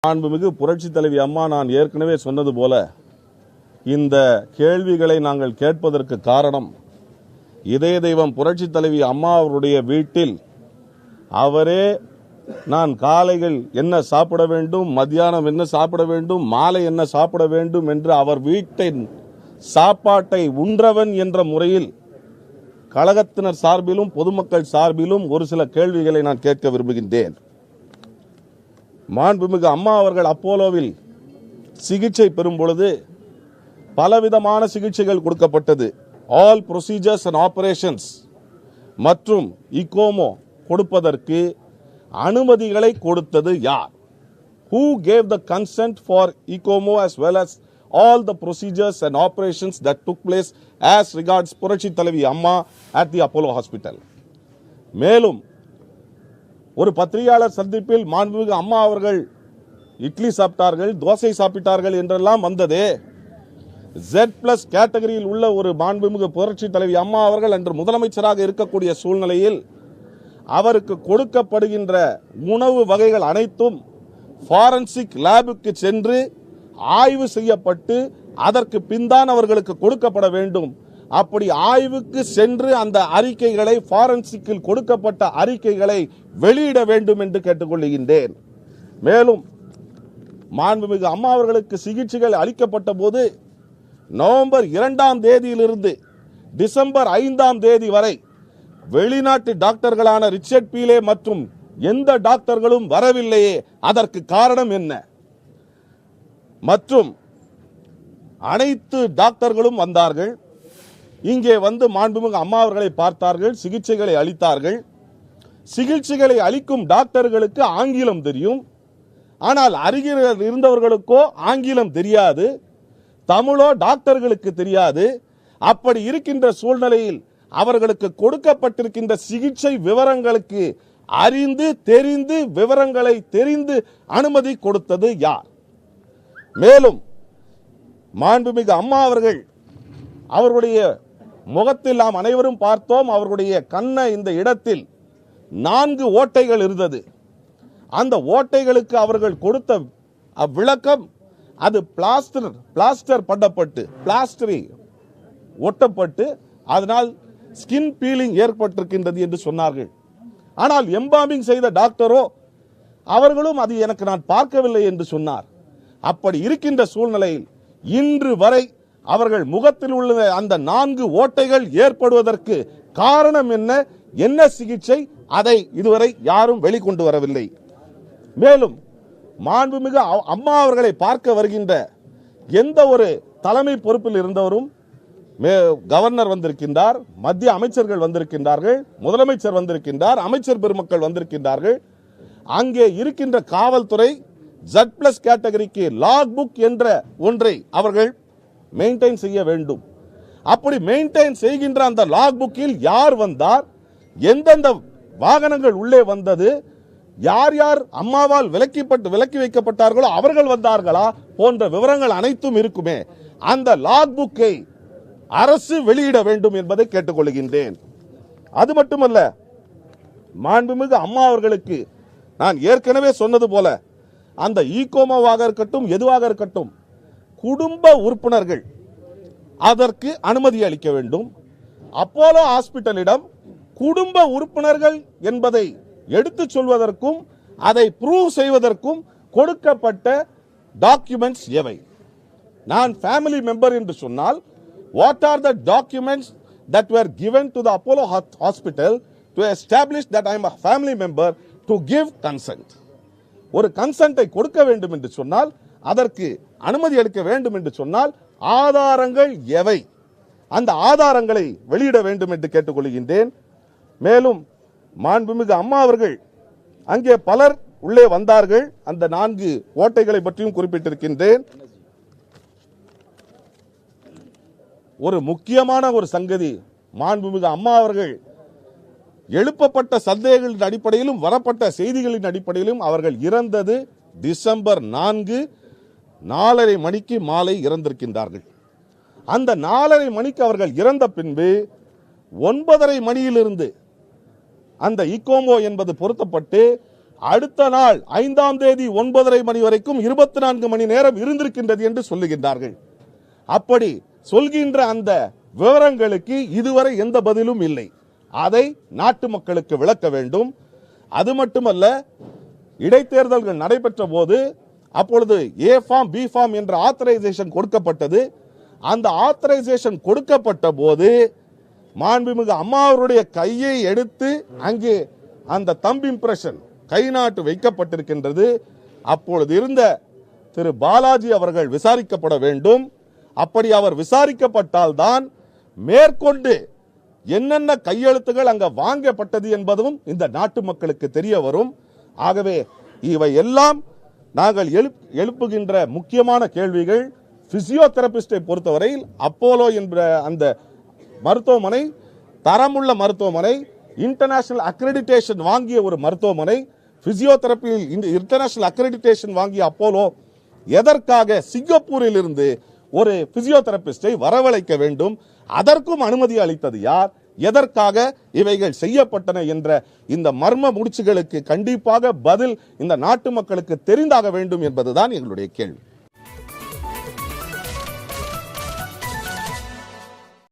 மாண்புமிகு புரட்சி தலைவி அம்மா நான் ஏற்கனவே சொன்னது போல இந்த கேள்விகளை நாங்கள் கேட்பதற்கு காரணம் இதய தெய்வம் புரட்சி தலைவி அம்மா அவருடைய வீட்டில் அவரே நான் காலைகள் என்ன சாப்பிட வேண்டும், மத்தியானம் என்ன சாப்பிட வேண்டும், மாலை என்ன சாப்பிட வேண்டும் என்று அவர் வீட்டின் சாப்பாட்டை உன்றவன் என்ற முறையில் கழகத்தினர் சார்பிலும் பொதுமக்கள் சார்பிலும் ஒரு சில கேள்விகளை நான் கேட்க விரும்புகின்றேன். மாண்புமிகு அம்மா அவர்கள் அப்போலோவில் சிகிச்சை பெறும் பொழுது பலவிதமான சிகிச்சைகள் கொடுக்கப்பட்டது. ஆல் ப்ரொசீஜர்ஸ் அண்ட் ஆபரேஷன்ஸ் மற்றும் இகோமோ கொடுப்பதற்கு அனுமதிகளை கொடுத்தது யார்? Who gave the consent for ECOMO as well as all the procedures and operations that took place as regards புரட்சி தலைவி அம்மா at the Apollo Hospital? மேலும் ஒரு பத்திரிகையாளர் சந்திப்பில் மாண்புமிகு அம்மா அவர்கள் இட்லி சாப்பிட்டார்கள், தோசை சாப்பிட்டார்கள் என்றெல்லாம் வந்ததே. Z+ கேட்டகரியில் உள்ள ஒரு மாண்புமிகு புரட்சி தலைவி அம்மா அவர்கள் அன்று முதலமைச்சராக இருக்கக்கூடிய சூழ்நிலையில் அவருக்கு கொடுக்கப்படுகின்ற உணவு வகைகள் அனைத்தும் ஃபாரன்சிக் லேபுக்கு சென்று ஆய்வு செய்யப்பட்டு அதற்கு பின்தான் அவர்களுக்கு கொடுக்கப்பட வேண்டும். அப்படி ஆய்வுக்கு சென்று அந்த அறிக்கைகளை ஃபாரன்சிக்கில் கொடுக்கப்பட்ட அறிக்கைகளை வெளியிட வேண்டும் என்று கேட்டுக்கொள்கின்றேன். மேலும் மாண்புமிகு அம்மா அவர்களுக்கு சிகிச்சைகள் அளிக்கப்பட்ட போது நவம்பர் 2ஆம் தேதியிலிருந்து டிசம்பர் 5ஆம் தேதி வரை வெளிநாட்டு டாக்டர்களான ரிச்சர்ட் பீலே மற்றும் எந்த டாக்டர்களும் வரவில்லையே, அதற்கு காரணம் என்ன? மற்றும் அனைத்து டாக்டர்களும் வந்தார்கள், இங்கே வந்து மாண்புமிகு அம்மா அவர்களை பார்த்தார்கள், சிகிச்சைகளை அளித்தார்கள். சிகிச்சைகளை அளிக்கும் டாக்டர்களுக்கு ஆங்கிலம் தெரியும், ஆனால் அருகில் இருந்தவர்களுக்கோ ஆங்கிலம் தெரியாது, தமிழோ டாக்டர்களுக்கு தெரியாது. அப்படி இருக்கின்ற சூழ்நிலையில் அவர்களுக்கு கொடுக்கப்பட்டிருக்கின்ற சிகிச்சை விவரங்களுக்கு அறிந்து தெரிந்து விவரங்களை தெரிந்து அனுமதி கொடுத்தது யார்? மேலும் மாண்புமிகு அம்மா அவர்கள் அவருடைய முகத்தில் நாம் அனைவரும் பார்த்தோம், அவருடைய கண்ண இந்த இடத்தில் 4 ஓட்டைகள் இருந்தது. அந்த ஓட்டைகளுக்கு அவர்கள் கொடுத்த விளக்கம் அது பிளாஸ்டர் பண்ணப்பட்டு பிளாஸ்டரி ஒட்டப்பட்டு அதனால் ஸ்கின் பீலிங் ஏற்பட்டிருக்கின்றது என்று சொன்னார்கள். ஆனால் எம்பாமிங் செய்த டாக்டரோ அவர்களும் அது எனக்கு நான் பார்க்கவில்லை என்று சொன்னார். அப்படி இருக்கின்ற சூழ்நிலையில் இன்று வரை அவர்கள் முகத்தில் உள்ள அந்த 4 ஓட்டைகள் ஏற்படுவதற்கு காரணம் என்ன, என்ன சிகிச்சை, அதை இதுவரை யாரும் வெளிக்கொண்டு வரவில்லை. மேலும் மாண்புமிகு அம்மா அவர்களை பார்க்க வருகின்ற எந்த ஒரு தலைமை பொறுப்பில் இருந்தவரும், கவர்னர் வந்திருக்கின்றார், மத்திய அமைச்சர்கள் வந்திருக்கின்றார்கள், முதலமைச்சர் வந்திருக்கின்றார், அமைச்சர் பெருமக்கள் வந்திருக்கின்றார்கள். அங்கே இருக்கின்ற காவல்துறை Z+ கேட்டகரிக்கு லாக் புக் என்ற ஒன்றை அவர்கள் மெயின்டைன் செய்ய வேண்டும். அப்படி மெயின்டைன் செய்கின்ற அந்த லாக் புக்கில் யார் வந்தார், எந்தெந்த வாகனங்கள் உள்ளே வந்தது, யார் யார் அம்மாவால் விலக்கி வைக்கப்பட்டார்களோ அவர்கள் வந்தார்களா போன்ற விவரங்கள் அனைத்தும் இருக்குமே. அந்த லாக் புக்கை அரசு வெளியிட வேண்டும் என்பதை கேட்டுக்கொள்கின்றேன். அது மட்டுமல்ல, மாண்புமிகு அம்மா அவர்களுக்கு நான் ஏற்கனவே சொன்னது போல அந்த ஈகோமோவாக இருக்கட்டும் எதுவாக இருக்கட்டும் குடும்ப உறுப்பினர்கள் அதற்கு அனுமதி அளிக்க வேண்டும். அப்போலோ ஹாஸ்பிட்டலிடம் குடும்ப உறுப்பினர்கள் என்பதை எடுத்து சொல்வதற்கும் அதை ப்ரூவ் செய்வதற்கும் கொடுக்கப்பட்ட டாக்குமெண்ட்ஸ் எவை? நான் ஃபேமிலி மெம்பர் என்று சொன்னால் what are the documents that were given to the Apollo Hospital to establish that I am a family member to give consent? ஒரு கன்சென்ட்டை கொடுக்க வேண்டும் என்று சொன்னால், அதற்கு அனுமதி அளிக்க வேண்டும் என்று சொன்னால் ஆதாரங்கள் எவை? அந்த ஆதாரங்களை வெளியிட வேண்டும் என்று கேட்டுக்கொள்கின்றேன். மேலும் மாண்புமிகு அம்மா அவர்கள் அங்கே பலர் உள்ளே வந்தார்கள், அந்த 4 ஓட்டைகளை பற்றியும் குறிப்பிட்டிருக்கின்றேன். ஒரு முக்கியமான ஒரு சங்கதி, மாண்புமிகு அம்மா அவர்கள் எழுப்பப்பட்ட சந்தேகங்களின் அடிப்படையிலும் வரப்பட்ட செய்திகளின் அடிப்படையிலும் அவர்கள் இறந்தது டிசம்பர் 4 4:30 மணிக்கு மாலை இறந்திருக்கின்றார்கள். அந்த 4:30 மணிக்கு அவர்கள் இறந்த பின்பு 9:30 மணியிலிருந்து அந்த இகோமோ என்பது பொருத்தப்பட்டு அடுத்த நாள் 5ஆம் தேதி 9:30 மணி வரைக்கும் 24 மணி நேரம் இருந்திருக்கின்றது என்று சொல்லுகின்றார்கள். அப்படி சொல்கின்ற அந்த விவரங்களுக்கு இதுவரை எந்த பதிலும் இல்லை. அதை நாட்டு மக்களுக்கு விளக்க வேண்டும். அது மட்டுமல்ல, இடைத்தேர்தல்கள் நடைபெற்ற போது அப்பொழுது ஏ ஃபார்ம் பி ஃபார்ம் என்ற ஆத்தரைசேஷன் கொடுக்கப்பட்டது. அந்த ஆத்தரைசேஷன் கொடுக்கப்பட்ட போது மாண்புமிகு அம்மா அவருடைய கையை எடுத்து அங்கே அந்த தம்ப் இம்ப்ரெஷன் கை நாட்டு வைக்கப்பட்டிருக்கின்றது. அப்பொழுது இருந்த திரு பாலாஜி அவர்கள் விசாரிக்கப்பட வேண்டும். அப்படி அவர் விசாரிக்கப்பட்டால்தான் மேற்கொண்டு என்னென்ன கையெழுத்துகள் அங்க வாங்கப்பட்டது என்பதும் இந்த நாட்டு மக்களுக்கு தெரிய வரும். ஆகவே இவை எல்லாம் நாங்கள் எழுப்புகின்ற முக்கியமான கேள்விகள். பிசியோதெரபிஸ்டை பொறுத்தவரையில் அப்போலோ என்ற அந்த மருத்துவமனை தரமுள்ள மருத்துவமனை, இன்டர்நேஷனல் அக்ரெடிடேஷன் வாங்கிய ஒரு மருத்துவமனை. பிசியோதெரபியில் இன்டர்நேஷனல் அக்ரெடிடேஷன் வாங்கிய அப்போலோ எதற்காக சிங்கப்பூரில் இருந்து ஒரு பிசியோதெரபிஸ்டை வரவழைக்க வேண்டும்? அதற்கும் அனுமதி அளித்தது யார்? எதற்காக இவைகள் செய்யப்பட்டன என்ற இந்த மர்ம முடிச்சுகளுக்கு கண்டிப்பாக பதில் இந்த நாட்டு மக்களுக்கு தெரிந்தாக வேண்டும் என்பதுதான் எங்களுடைய கேள்வி.